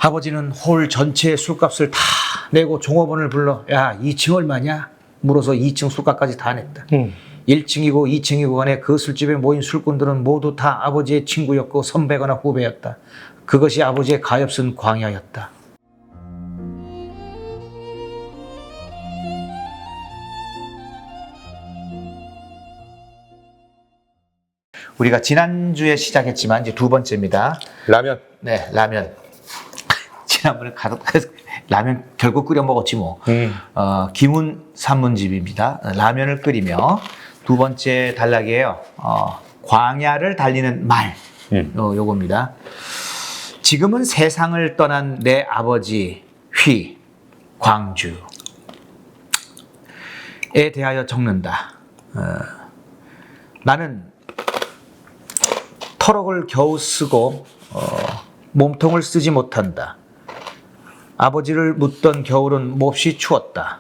아버지는 홀 전체의 술값을 다 내고 종업원을 불러 야 2층 얼마냐? 물어서 2층 술값까지 다 냈다. 1층이고 2층이고 간에 그 술집에 모인 술꾼들은 모두 다 아버지의 친구였고 선배거나 후배였다. 그것이 아버지의 가엾은 광야였다. 우리가 지난주에 시작했지만 이제 두 번째입니다. 라면. 네, 라면. 지난번에 라면 결국 끓여 먹었지 뭐. 김훈 산문집입니다. 라면을 끓이며 두 번째 단락이에요. 광야를 달리는 말. 요겁니다. 지금은 세상을 떠난 내 아버지 휘 광주에 대하여 적는다. 나는 터럭을 겨우 쓰고 몸통을 쓰지 못한다. 아버지를 묻던 겨울은 몹시 추웠다.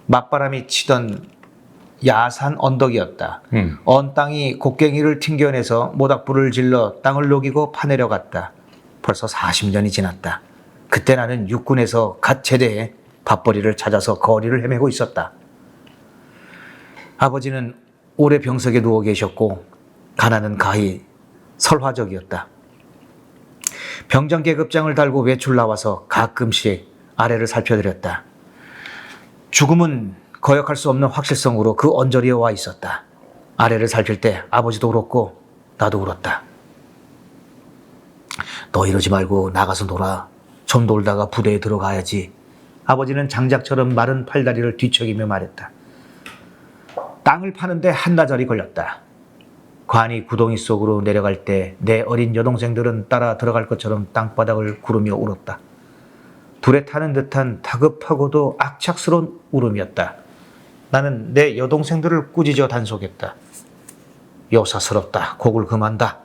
맞바람이 치던 야산 언덕이었다. 언 땅이 곡괭이를 튕겨내서 모닥불을 질러 땅을 녹이고 파내려갔다. 벌써 40년이 지났다. 그때 나는 육군에서 갓 제대해 밥벌이를 찾아서 거리를 헤매고 있었다. 아버지는 오래 병석에 누워 계셨고 가난은 가히 설화적이었다. 병장계급장을 달고 외출 나와서 가끔씩 아래를 살펴드렸다. 죽음은 거역할 수 없는 확실성으로 그 언저리에 와 있었다. 아래를 살필 때 아버지도 울었고 나도 울었다. 너 이러지 말고 나가서 놀아. 좀 놀다가 부대에 들어가야지. 아버지는 장작처럼 마른 팔다리를 뒤척이며 말했다. 땅을 파는데 한나절이 걸렸다. 관이 구덩이 속으로 내려갈 때 내 어린 여동생들은 따라 들어갈 것처럼 땅바닥을 구르며 울었다. 둘에 타는 듯한 다급하고도 악착스러운 울음이었다. 나는 내 여동생들을 꾸짖어 단속했다. 요사스럽다. 곡을 그만다.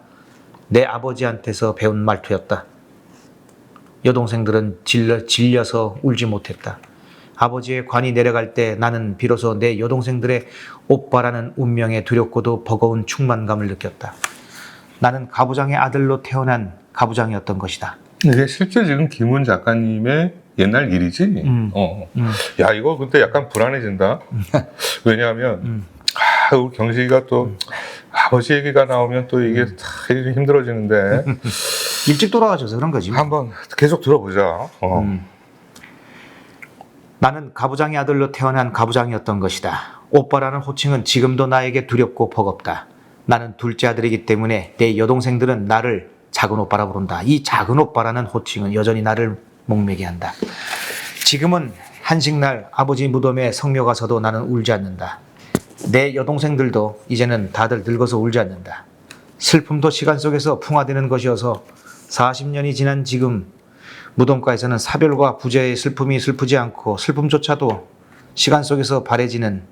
내 아버지한테서 배운 말투였다. 여동생들은 질려서 울지 못했다. 아버지의 관이 내려갈 때 나는 비로소 내 여동생들의 오빠라는 운명에 두렵고도 버거운 충만감을 느꼈다. 나는 가부장의 아들로 태어난 가부장이었던 것이다. 이게 실제 지금 김훈 작가님의 옛날 일이지? 야, 이거 근데 약간 불안해진다. 왜냐하면, 우리 경식이가 또 아버지 얘기가 나오면 또 이게 힘들어지는데. 일찍 돌아가셔서 그런 거지. 한번 계속 들어보자. 나는 가부장의 아들로 태어난 가부장이었던 것이다. 오빠라는 호칭은 지금도 나에게 두렵고 버겁다. 나는 둘째 아들이기 때문에 내 여동생들은 나를 작은 오빠라 부른다. 이 작은 오빠라는 호칭은 여전히 나를 목매게 한다. 지금은 한식날 아버지 무덤에 성묘 가서도 나는 울지 않는다. 내 여동생들도 이제는 다들 늙어서 울지 않는다. 슬픔도 시간 속에서 풍화되는 것이어서 40년이 지난 지금 무덤가에서는 사별과 부재의 슬픔이 슬프지 않고 슬픔조차도 시간 속에서 바래지는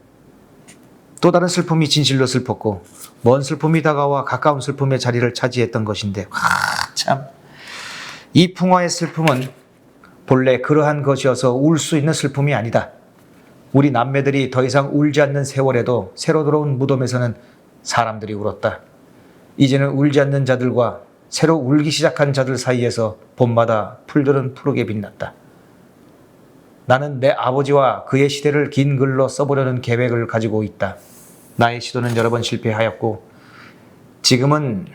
또 다른 슬픔이 진실로 슬펐고 먼 슬픔이 다가와 가까운 슬픔의 자리를 차지했던 것인데 참 이 풍화의 슬픔은 본래 그러한 것이어서 울 수 있는 슬픔이 아니다. 우리 남매들이 더 이상 울지 않는 세월에도 새로 들어온 무덤에서는 사람들이 울었다. 이제는 울지 않는 자들과 새로 울기 시작한 자들 사이에서 봄마다 풀들은 푸르게 빛났다. 나는 내 아버지와 그의 시대를 긴 글로 써보려는 계획을 가지고 있다. 나의 시도는 여러 번 실패하였고 지금은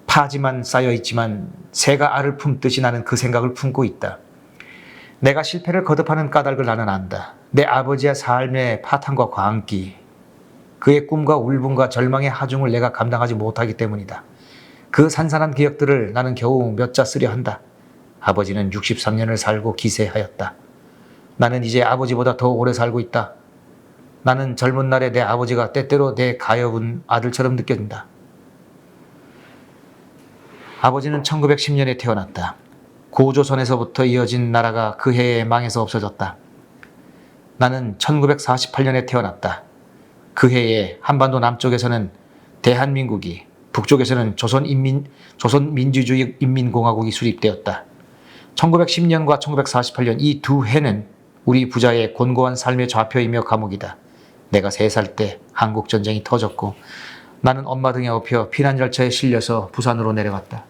파지만 쌓여있지만 새가 알을 품듯이 나는 그 생각을 품고 있다. 내가 실패를 거듭하는 까닭을 나는 안다. 내 아버지의 삶의 파탄과 광기, 그의 꿈과 울분과 절망의 하중을 내가 감당하지 못하기 때문이다. 그 산산한 기억들을 나는 겨우 몇 자 쓰려 한다. 아버지는 63년을 살고 기세하였다. 나는 이제 아버지보다 더 오래 살고 있다. 나는 젊은 날에 내 아버지가 때때로 내 가여운 아들처럼 느껴진다. 아버지는 1910년에 태어났다. 고조선에서부터 이어진 나라가 그 해에 망해서 없어졌다. 나는 1948년에 태어났다. 그 해에 한반도 남쪽에서는 대한민국이, 북쪽에서는 조선민주주의 인민공화국이 수립되었다. 1910년과 1948년 이 두 해는 우리 부자의 곤고한 삶의 좌표이며 감옥이다. 내가 3살 때 한국전쟁이 터졌고 나는 엄마 등에 업혀 피난열차에 실려서 부산으로 내려갔다.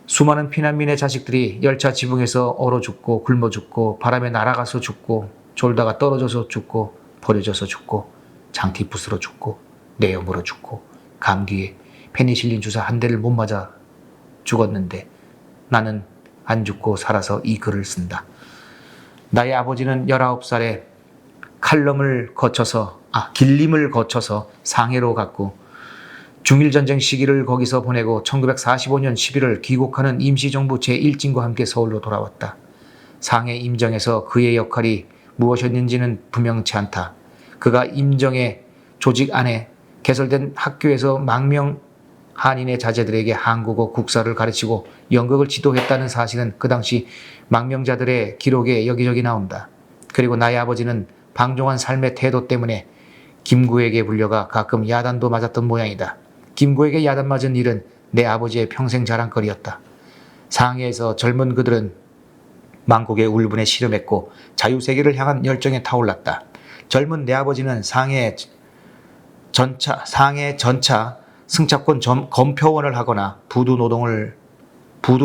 수많은 피난민의 자식들이 열차 지붕에서 얼어 죽고 굶어 죽고 바람에 날아가서 죽고 졸다가 떨어져서 죽고 버려져서 죽고 장티 부스러 죽고 뇌염 물어 죽고 감기에 페니실린 주사 한 대를 못 맞아 죽었는데 나는 안 죽고 살아서 이 글을 쓴다. 나의 아버지는 19살에 길림을 거쳐서 상해로 갔고 중일전쟁 시기를 거기서 보내고 1945년 11월 귀국하는 임시정부 제1진과 함께 서울로 돌아왔다. 상해 임정에서 그의 역할이 무엇이었는지는 분명치 않다. 그가 임정의 조직 안에 개설된 학교에서 망명 한인의 자제들에게 한국어 국사를 가르치고 연극을 지도했다는 사실은 그 당시 망명자들의 기록에 여기저기 나온다. 그리고 나의 아버지는 방종한 삶의 태도 때문에 김구에게 불려가 가끔 야단도 맞았던 모양이다. 김구에게 야단 맞은 일은 내 아버지의 평생 자랑거리였다. 상해에서 젊은 그들은 망국의 울분에 씨름했고 자유세계를 향한 열정에 타올랐다. 젊은 내 아버지는 상해 전차 승차권 검표원을 하거나 부두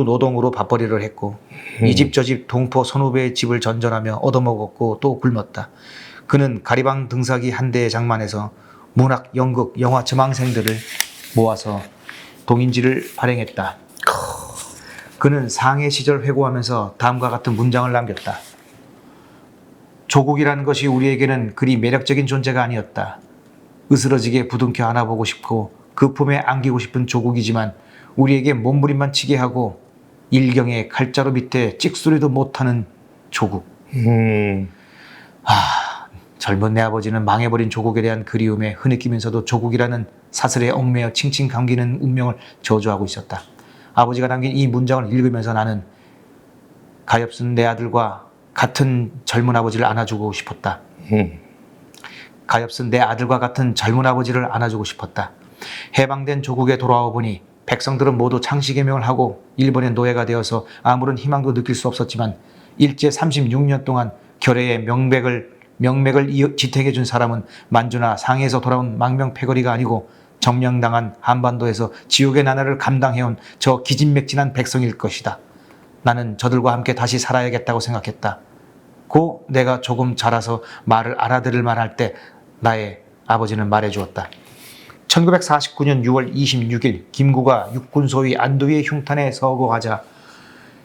노동으로 밥벌이를 했고 이 집 저 집 동포 선후배의 집을 전전하며 얻어먹었고 또 굶었다. 그는 가리방 등사기 한 대의 장만해서 문학, 연극, 영화 지망생들을 모아서 동인지를 발행했다. 그는 상해 시절 회고하면서 다음과 같은 문장을 남겼다. 조국이라는 것이 우리에게는 그리 매력적인 존재가 아니었다. 으스러지게 부둥켜 안아보고 싶고 그 품에 안기고 싶은 조국이지만 우리에게 몸부림만 치게 하고 일경의 칼자루 밑에 찍소리도 못하는 조국. 젊은 내 아버지는 망해버린 조국에 대한 그리움에 흐느끼면서도 조국이라는 사슬에 얽매여 칭칭 감기는 운명을 저주하고 있었다. 아버지가 남긴 이 문장을 읽으면서 나는 가엾은 내 아들과 같은 젊은 아버지를 안아주고 싶었다. 가엾은 내 아들과 같은 젊은 아버지를 안아주고 싶었다. 해방된 조국에 돌아와 보니 백성들은 모두 창씨개명을 하고 일본의 노예가 되어서 아무런 희망도 느낄 수 없었지만 일제 36년 동안 결의의 명맥을 지탱해 준 사람은 만주나 상해에서 돌아온 망명패거리가 아니고 점령당한 한반도에서 지옥의 나날을 감당해온 저 기진맥진한 백성일 것이다. 나는 저들과 함께 다시 살아야겠다고 생각했다. 고 내가 조금 자라서 말을 알아들을 만할 때 나의 아버지는 말해주었다. 1949년 6월 26일 김구가 육군 소위 안도의 흉탄에 서거하자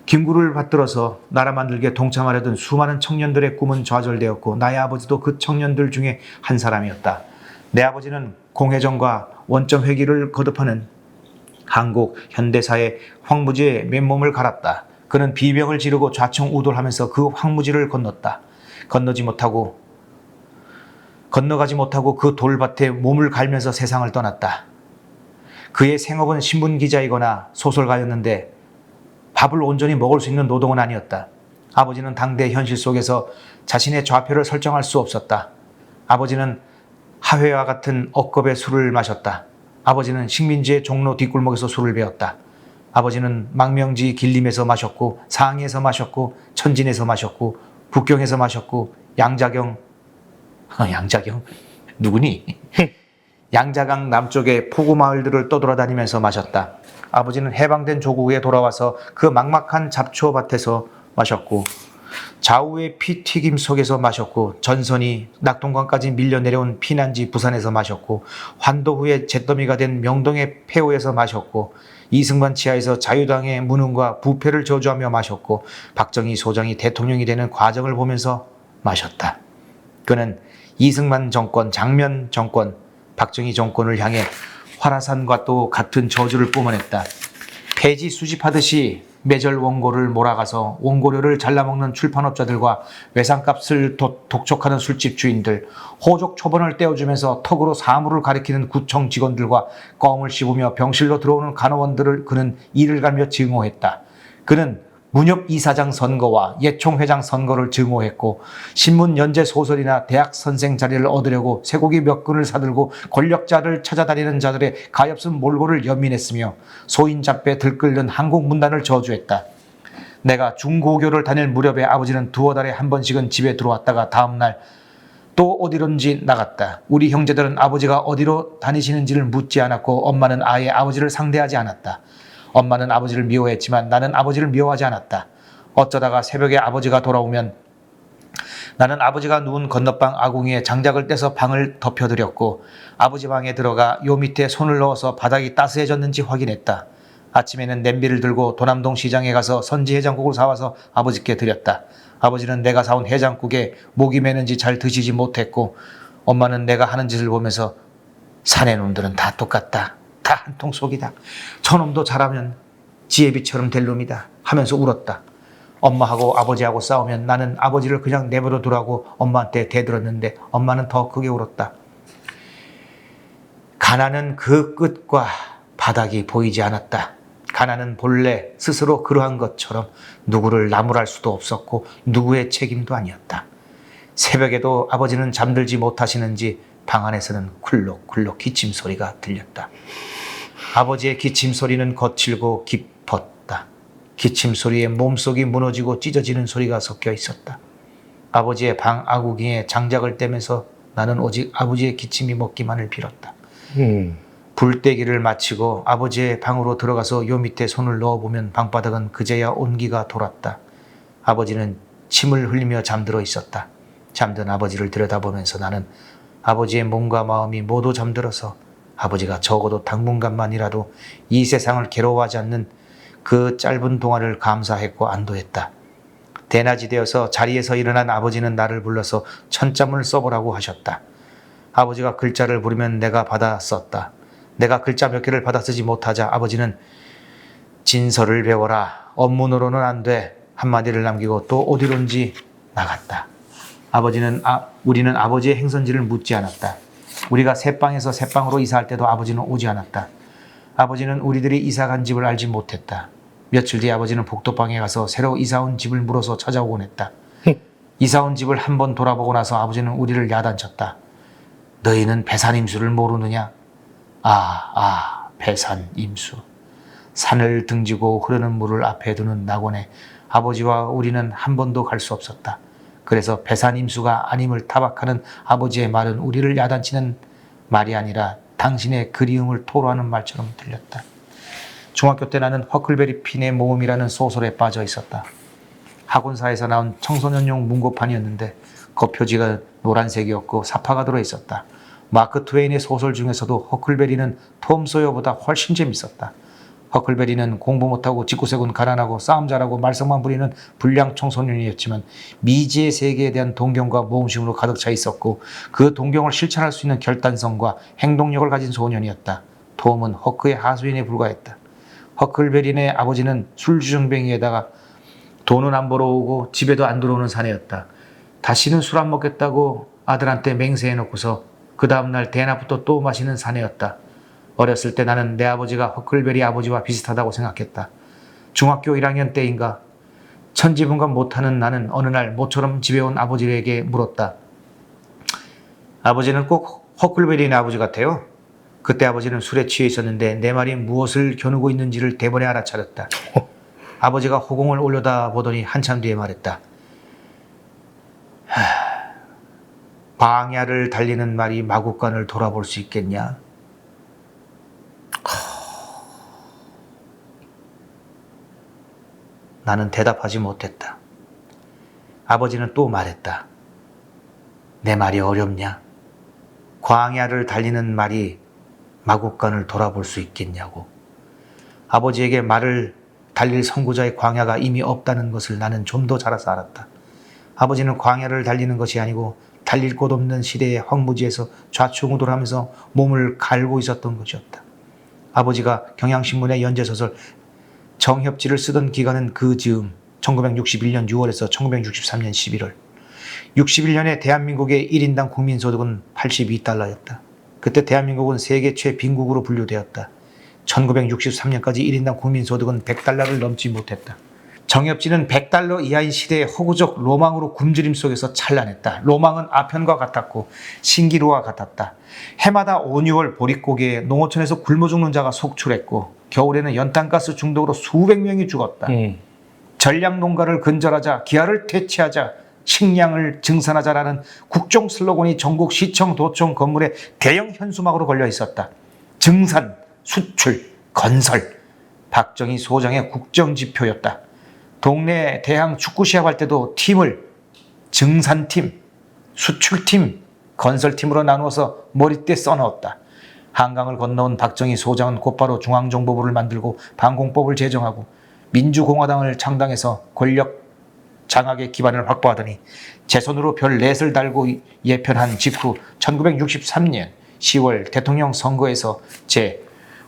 김구를 받들어서 나라 만들기에 동참하려던 수많은 청년들의 꿈은 좌절되었고 나의 아버지도 그 청년들 중에 한 사람이었다. 내 아버지는 공회전과 원점 회기를 거듭하는 한국 현대사의 황무지에 맨몸을 갈았다. 그는 비명을 지르고 좌충우돌하면서 그 황무지를 건너가지 못하고 그 돌밭에 몸을 갈면서 세상을 떠났다. 그의 생업은 신문기자이거나 소설가였는데 밥을 온전히 먹을 수 있는 노동은 아니었다. 아버지는 당대 현실 속에서 자신의 좌표를 설정할 수 없었다. 아버지는 하회와 같은 억겁의 술을 마셨다. 아버지는 식민지의 종로 뒷골목에서 술을 배웠다. 아버지는 망명지 길림에서 마셨고 상해에서 마셨고 천진에서 마셨고 북경에서 마셨고 양자경 누구니? 양자강 남쪽의 포구마을들을 떠돌아다니면서 마셨다. 아버지는 해방된 조국에 돌아와서 그 막막한 잡초밭에서 마셨고 좌우의 피튀김 속에서 마셨고 전선이 낙동강까지 밀려내려온 피난지 부산에서 마셨고 환도 후에 잿더미가 된 명동의 폐호에서 마셨고 이승만 치하에서 자유당의 무능과 부패를 저주하며 마셨고 박정희 소장이 대통령이 되는 과정을 보면서 마셨다. 그는 이승만 정권, 장면 정권, 박정희 정권을 향해 화라산과 또 같은 저주를 뿜어냈다. 폐지 수집하듯이 매절 원고를 몰아가서 원고료를 잘라먹는 출판업자들과 외상값을 독촉하는 술집 주인들, 호족 초본을 떼어주면서 턱으로 사물을 가리키는 구청 직원들과 껌을 씹으며 병실로 들어오는 간호원들을 그는 이를 갈며 증오했다. 그는 문협 이사장 선거와 예총회장 선거를 증오했고 신문 연재 소설이나 대학 선생 자리를 얻으려고 쇠고기 몇 근을 사들고 권력자를 찾아다니는 자들의 가엾은 몰골을 연민했으며 소인 잡배 들끓는 한국 문단을 저주했다. 내가 중고교를 다닐 무렵에 아버지는 두어 달에 한 번씩은 집에 들어왔다가 다음날 또 어디론지 나갔다. 우리 형제들은 아버지가 어디로 다니시는지를 묻지 않았고 엄마는 아예 아버지를 상대하지 않았다. 엄마는 아버지를 미워했지만 나는 아버지를 미워하지 않았다. 어쩌다가 새벽에 아버지가 돌아오면 나는 아버지가 누운 건너방 아궁이에 장작을 떼서 방을 덮여드렸고 아버지 방에 들어가 요 밑에 손을 넣어서 바닥이 따스해졌는지 확인했다. 아침에는 냄비를 들고 도남동 시장에 가서 선지 해장국을 사와서 아버지께 드렸다. 아버지는 내가 사온 해장국에 목이 메는지 잘 드시지 못했고 엄마는 내가 하는 짓을 보면서 사내 놈들은 다 똑같다. 다 한통 속이다. 저놈도 잘하면 지혜비처럼 될 놈이다 하면서 울었다. 엄마하고 아버지하고 싸우면 나는 아버지를 그냥 내버려 두라고 엄마한테 대들었는데 엄마는 더 크게 울었다. 가난은 그 끝과 바닥이 보이지 않았다. 가난은 본래 스스로 그러한 것처럼 누구를 나무랄 수도 없었고 누구의 책임도 아니었다. 새벽에도 아버지는 잠들지 못하시는지 방 안에서는 굴럭굴럭 기침 소리가 들렸다. 아버지의 기침 소리는 거칠고 깊었다. 기침 소리에 몸속이 무너지고 찢어지는 소리가 섞여 있었다. 아버지의 방 아궁이에 장작을 떼면서 나는 오직 아버지의 기침이 먹기만을 빌었다. 불떼기를 마치고 아버지의 방으로 들어가서 요 밑에 손을 넣어보면 방바닥은 그제야 온기가 돌았다. 아버지는 침을 흘리며 잠들어 있었다. 잠든 아버지를 들여다보면서 나는 아버지의 몸과 마음이 모두 잠들어서 아버지가 적어도 당분간만이라도 이 세상을 괴로워하지 않는 그 짧은 동안을 감사했고 안도했다. 대낮이 되어서 자리에서 일어난 아버지는 나를 불러서 천자문을 써보라고 하셨다. 아버지가 글자를 부르면 내가 받아 썼다. 내가 글자 몇 개를 받아 쓰지 못하자 아버지는 진서를 배워라. 업문으로는 안 돼. 한마디를 남기고 또 어디론지 나갔다. 우리는 아버지의 행선지를 묻지 않았다. 우리가 새방에서 새방으로 이사할 때도 아버지는 오지 않았다. 아버지는 우리들이 이사간 집을 알지 못했다. 며칠 뒤에 아버지는 복도방에 가서 새로 이사온 집을 물어서 찾아오곤 했다. 이사온 집을 한번 돌아보고 나서 아버지는 우리를 야단쳤다. 너희는 배산임수를 모르느냐? 배산임수. 산을 등지고 흐르는 물을 앞에 두는 낙원에 아버지와 우리는 한 번도 갈 수 없었다. 그래서 배산임수가 아님을 타박하는 아버지의 말은 우리를 야단치는 말이 아니라 당신의 그리움을 토로하는 말처럼 들렸다. 중학교 때 나는 허클베리 핀의 모험이라는 소설에 빠져 있었다. 학원사에서 나온 청소년용 문고판이었는데 겉표지가 노란색이었고 사파가 들어있었다. 마크 트웨인의 소설 중에서도 허클베리는 톰 소여보다 훨씬 재밌었다. 허클베리는 공부 못하고 짓구세군 가난하고 싸움 잘하고 말썽만 부리는 불량 청소년이었지만 미지의 세계에 대한 동경과 모험심으로 가득 차 있었고 그 동경을 실천할 수 있는 결단성과 행동력을 가진 소년이었다. 톰은 허크의 하수인에 불과했다. 허클베리의 아버지는 술주정뱅이에다가 돈은 안 벌어오고 집에도 안 들어오는 사내였다. 다시는 술 안 먹겠다고 아들한테 맹세해놓고서 그 다음날 대낮부터 또 마시는 사내였다. 어렸을 때 나는 내 아버지가 허클베리 아버지와 비슷하다고 생각했다. 중학교 1학년 때인가 천지분간 못하는 나는 어느 날 모처럼 집에 온 아버지에게 물었다. 아버지는 꼭 허클베리네 아버지 같아요. 그때 아버지는 술에 취해 있었는데 내 말이 무엇을 겨누고 있는지를 대번에 알아차렸다. 아버지가 호공을 올려다보더니 한참 뒤에 말했다. 광야를 달리는 말이 마국간을 돌아볼 수 있겠냐? 나는 대답하지 못했다. 아버지는 또 말했다. 내 말이 어렵냐? 광야를 달리는 말이 마국간을 돌아볼 수 있겠냐고. 아버지에게 말을 달릴 선구자의 광야가 이미 없다는 것을 나는 좀 더 자라서 알았다. 아버지는 광야를 달리는 것이 아니고 달릴 곳 없는 시대의 황무지에서 좌충우돌하면서 몸을 갈고 있었던 것이었다. 아버지가 경향신문의 연재소설 정협지를 쓰던 기간은 그 즈음 1961년 6월에서 1963년 11월. 61년에 대한민국의 1인당 국민소득은 82달러였다. 그때 대한민국은 세계 최빈국으로 분류되었다. 1963년까지 1인당 국민소득은 100달러를 넘지 못했다. 정협지는 100달러 이하인 시대의 허구적 로망으로 굶주림 속에서 찬란했다. 로망은 아편과 같았고 신기루와 같았다. 해마다 5, 6월 보릿고개에 농어촌에서 굶어 죽는 자가 속출했고 겨울에는 연탄가스 중독으로 수백 명이 죽었다. 전략농가를 근절하자, 기아를 퇴치하자, 식량을 증산하자라는 국정 슬로건이 전국 시청, 도청 건물에 대형 현수막으로 걸려 있었다. 증산, 수출, 건설. 박정희 소장의 국정지표였다. 동네 대항 축구 시합할 때도 팀을 증산팀, 수출팀, 건설팀으로 나누어서 머리띠에 써넣었다. 한강을 건너온 박정희 소장은 곧바로 중앙정보부를 만들고 방공법을 제정하고 민주공화당을 창당해서 권력 장악의 기반을 확보하더니 제 손으로 별 넷을 달고 예편한 직후 1963년 10월 대통령 선거에서 제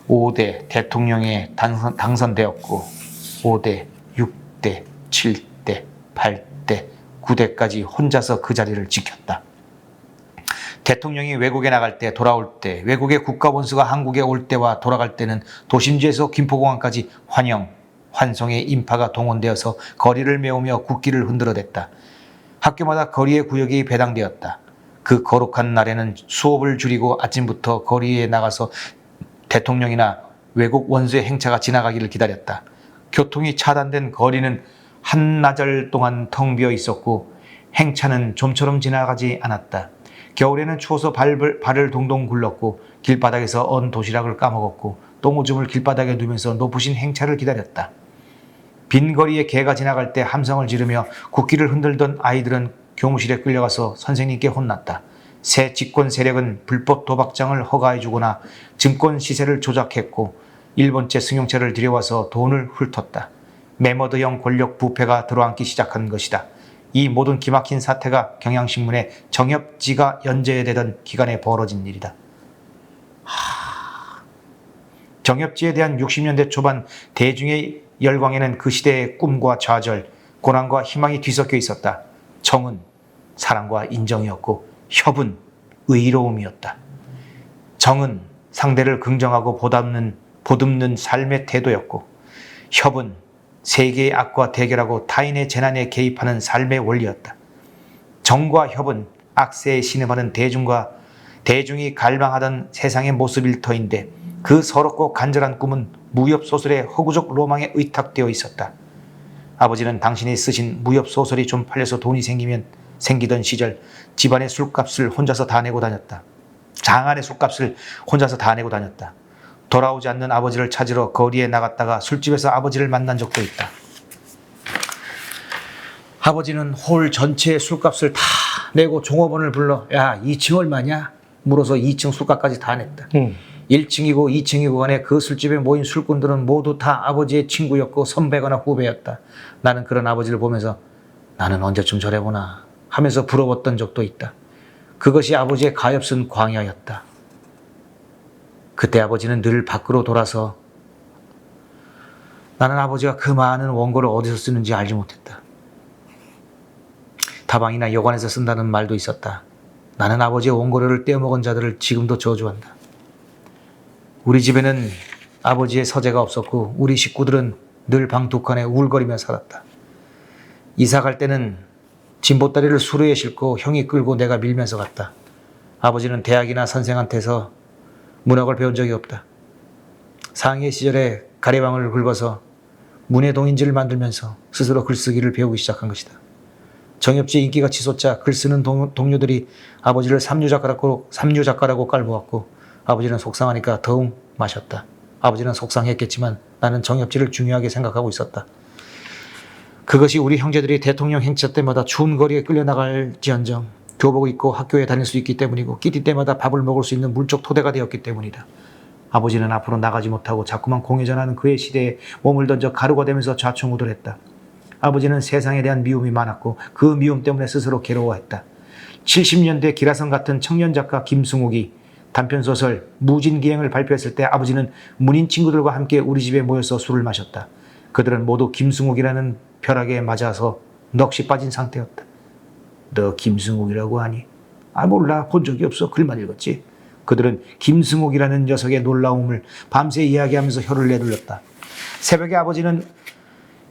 5대 대통령에 당선되었고 5대, 6대, 7대, 8대, 9대까지 혼자서 그 자리를 지켰다. 대통령이 외국에 나갈 때, 돌아올 때, 외국의 국가원수가 한국에 올 때와 돌아갈 때는 도심지에서 김포공항까지 환송의 인파가 동원되어서 거리를 메우며 국기를 흔들어댔다. 학교마다 거리의 구역이 배당되었다. 그 거룩한 날에는 수업을 줄이고 아침부터 거리에 나가서 대통령이나 외국 원수의 행차가 지나가기를 기다렸다. 교통이 차단된 거리는 한나절 동안 텅 비어 있었고 행차는 좀처럼 지나가지 않았다. 겨울에는 추워서 발을 동동 굴렀고 길바닥에서 언 도시락을 까먹었고 똥오줌을 길바닥에 누면서 높으신 행차를 기다렸다. 빈 거리에 개가 지나갈 때 함성을 지르며 국기를 흔들던 아이들은 교무실에 끌려가서 선생님께 혼났다. 새 집권 세력은 불법 도박장을 허가해주거나 증권 시세를 조작했고 일본제 승용차를 들여와서 돈을 훑었다. 매머드형 권력 부패가 들어앉기 시작한 것이다. 이 모든 기막힌 사태가 경향신문에 정엽지가 연재되던 기간에 벌어진 일이다. 정엽지에 대한 60년대 초반 대중의 열광에는 그 시대의 꿈과 좌절, 고난과 희망이 뒤섞여 있었다. 정은 사랑과 인정이었고 협은 의로움이었다. 정은 상대를 긍정하고 보듬는 삶의 태도였고 협은 세계의 악과 대결하고 타인의 재난에 개입하는 삶의 원리였다. 정과 협은 악세에 신음하는 대중이 갈망하던 세상의 모습일 터인데 그 서럽고 간절한 꿈은 무협소설의 허구적 로망에 의탁되어 있었다. 아버지는 당신이 쓰신 무협소설이 좀 팔려서 돈이 생기던 시절 집안의 술값을 혼자서 다 내고 다녔다. 장안의 술값을 혼자서 다 내고 다녔다. 돌아오지 않는 아버지를 찾으러 거리에 나갔다가 술집에서 아버지를 만난 적도 있다. 아버지는 홀 전체의 술값을 다 내고 종업원을 불러 야 2층 얼마냐? 물어서 2층 술값까지 다 냈다. 1층이고 2층이고 간에 그 술집에 모인 술꾼들은 모두 다 아버지의 친구였고 선배거나 후배였다. 나는 그런 아버지를 보면서 나는 언제쯤 저래보나 하면서 부러웠던 적도 있다. 그것이 아버지의 가엾은 광야였다. 그때 아버지는 늘 밖으로 돌아서 나는 아버지가 그 많은 원고를 어디서 쓰는지 알지 못했다. 다방이나 여관에서 쓴다는 말도 있었다. 나는 아버지의 원고료를 떼어먹은 자들을 지금도 저주한다. 우리 집에는 아버지의 서재가 없었고 우리 식구들은 늘 방 두 칸에 울거리며 살았다. 이사 갈 때는 짐보따리를 수레에 싣고 형이 끌고 내가 밀면서 갔다. 아버지는 대학이나 선생한테서 문학을 배운 적이 없다. 상해 시절에 가래방을 긁어서 문해동인지를 만들면서 스스로 글쓰기를 배우기 시작한 것이다. 정엽지 인기가 치솟자 글쓰는 동료들이 아버지를 삼류 작가라고 깔보았고 아버지는 속상하니까 더욱 마셨다. 아버지는 속상했겠지만 나는 정엽지를 중요하게 생각하고 있었다. 그것이 우리 형제들이 대통령 행차 때마다 추운 거리에 끌려나갈지언정 교복 입고 학교에 다닐 수 있기 때문이고 끼니 때마다 밥을 먹을 수 있는 물적 토대가 되었기 때문이다. 아버지는 앞으로 나가지 못하고 자꾸만 공회전하는 그의 시대에 몸을 던져 가루가 되면서 좌충우돌했다. 아버지는 세상에 대한 미움이 많았고 그 미움 때문에 스스로 괴로워했다. 70년대 기라성 같은 청년 작가 김승욱이 단편소설 무진기행을 발표했을 때 아버지는 문인 친구들과 함께 우리 집에 모여서 술을 마셨다. 그들은 모두 김승욱이라는 벼락에 맞아서 넋이 빠진 상태였다. 너 김승욱이라고 하니? 아 몰라 본 적이 없어 글만 읽었지. 그들은 김승욱이라는 녀석의 놀라움을 밤새 이야기하면서 혀를 내둘렀다. 새벽에 아버지는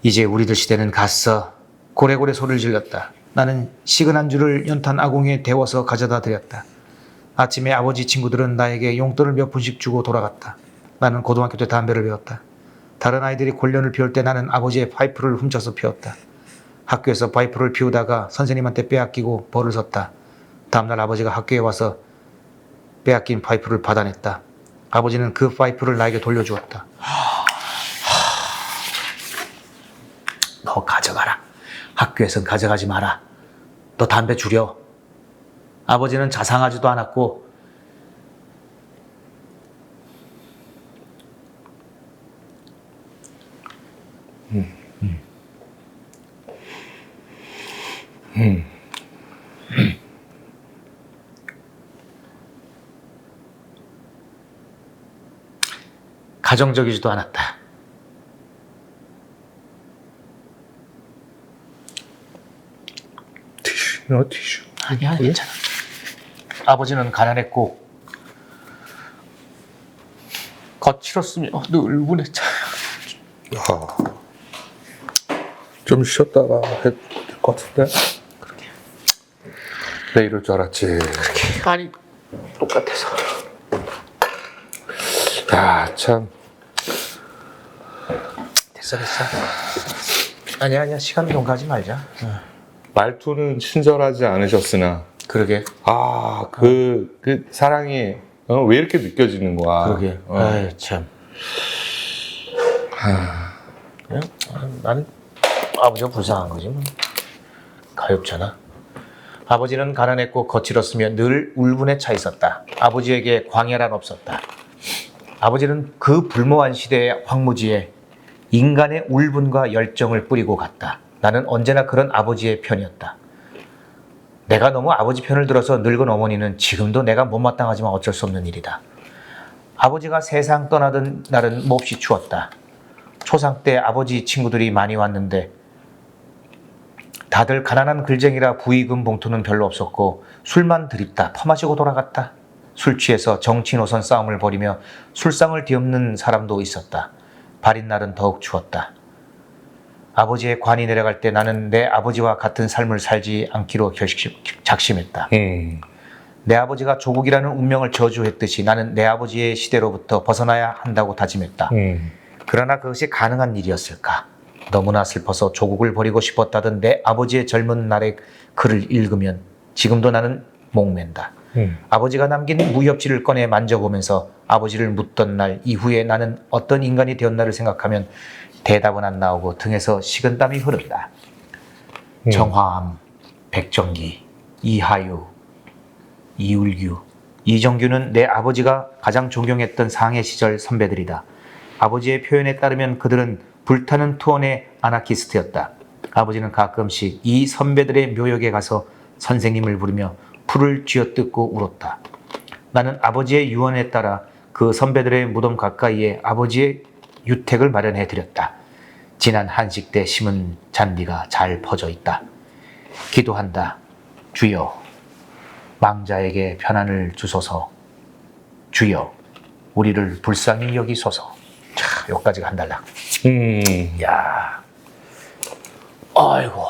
이제 우리들 시대는 갔어 고래고래 소리를 질렀다. 나는 식은 안주를 연탄 아궁이에 데워서 가져다 드렸다. 아침에 아버지 친구들은 나에게 용돈을 몇 푼씩 주고 돌아갔다. 나는 고등학교 때 담배를 배웠다. 다른 아이들이 골련을 피울 때 나는 아버지의 파이프를 훔쳐서 피웠다. 학교에서 파이프를 피우다가 선생님한테 빼앗기고 벌을 섰다. 다음날 아버지가 학교에 와서 빼앗긴 파이프를 받아냈다. 아버지는 그 파이프를 나에게 돌려주었다. 너 가져가라. 학교에선 가져가지 마라. 너 담배 줄여. 아버지는 자상하지도 않았고 가정적이지도 않았다. 티슈, 티슈. 아니야, 괜찮아. 아버지는 가난했고 거칠었으며 늘 운했자. 좀 쉬었다가 해도 될 것 같은데? 그러게. 내 이럴 줄 알았지. 아니, 똑같아서. 야, 참. 됐어. 아니야. 시간 좀 가지 말자. 말투는 친절하지 않으셨으나, 그러게. 그 사랑이 왜 이렇게 느껴지는 거야? 그러게. 아이, 참. 그냥, 나는 아버지가 불쌍한 거지 뭐. 가엾잖아. 아버지는 가난했고 거칠었으며 늘 울분에 차 있었다. 아버지에게 광야란 없었다. 아버지는 그 불모한 시대의 황무지에 인간의 울분과 열정을 뿌리고 갔다. 나는 언제나 그런 아버지의 편이었다. 내가 너무 아버지 편을 들어서 늙은 어머니는 지금도 내가 못마땅하지만 어쩔 수 없는 일이다. 아버지가 세상 떠나던 날은 몹시 추웠다. 초상 때 아버지 친구들이 많이 왔는데 다들 가난한 글쟁이라 부의금 봉투는 별로 없었고 술만 드립다 퍼마시고 돌아갔다. 술 취해서 정치 노선 싸움을 벌이며 술상을 뒤엎는 사람도 있었다. 발인 날은 더욱 추웠다. 아버지의 관이 내려갈 때 나는 내 아버지와 같은 삶을 살지 않기로 작심했다. 내 아버지가 조국이라는 운명을 저주했듯이 나는 내 아버지의 시대로부터 벗어나야 한다고 다짐했다. 그러나 그것이 가능한 일이었을까? 너무나 슬퍼서 조국을 버리고 싶었다던 내 아버지의 젊은 날의 글을 읽으면 지금도 나는 목맨다. 아버지가 남긴 무협지를 꺼내 만져보면서 아버지를 묻던 날 이후에 나는 어떤 인간이 되었나를 생각하면 대답은 안 나오고 등에서 식은땀이 흐른다. 정화암, 백정기, 이하유, 이울규, 이정규는 내 아버지가 가장 존경했던 상해 시절 선배들이다. 아버지의 표현에 따르면 그들은 불타는 투혼의 아나키스트였다. 아버지는 가끔씩 이 선배들의 묘역에 가서 선생님을 부르며 풀을 쥐어뜯고 울었다. 나는 아버지의 유언에 따라 그 선배들의 무덤 가까이에 아버지의 유택을 마련해 드렸다. 지난 한식 때 심은 잔디가 잘 퍼져 있다. 기도한다. 주여, 망자에게 편안을 주소서. 주여, 우리를 불쌍히 여기소서. 자, 여기까지가 한 달락. 야, 아이고.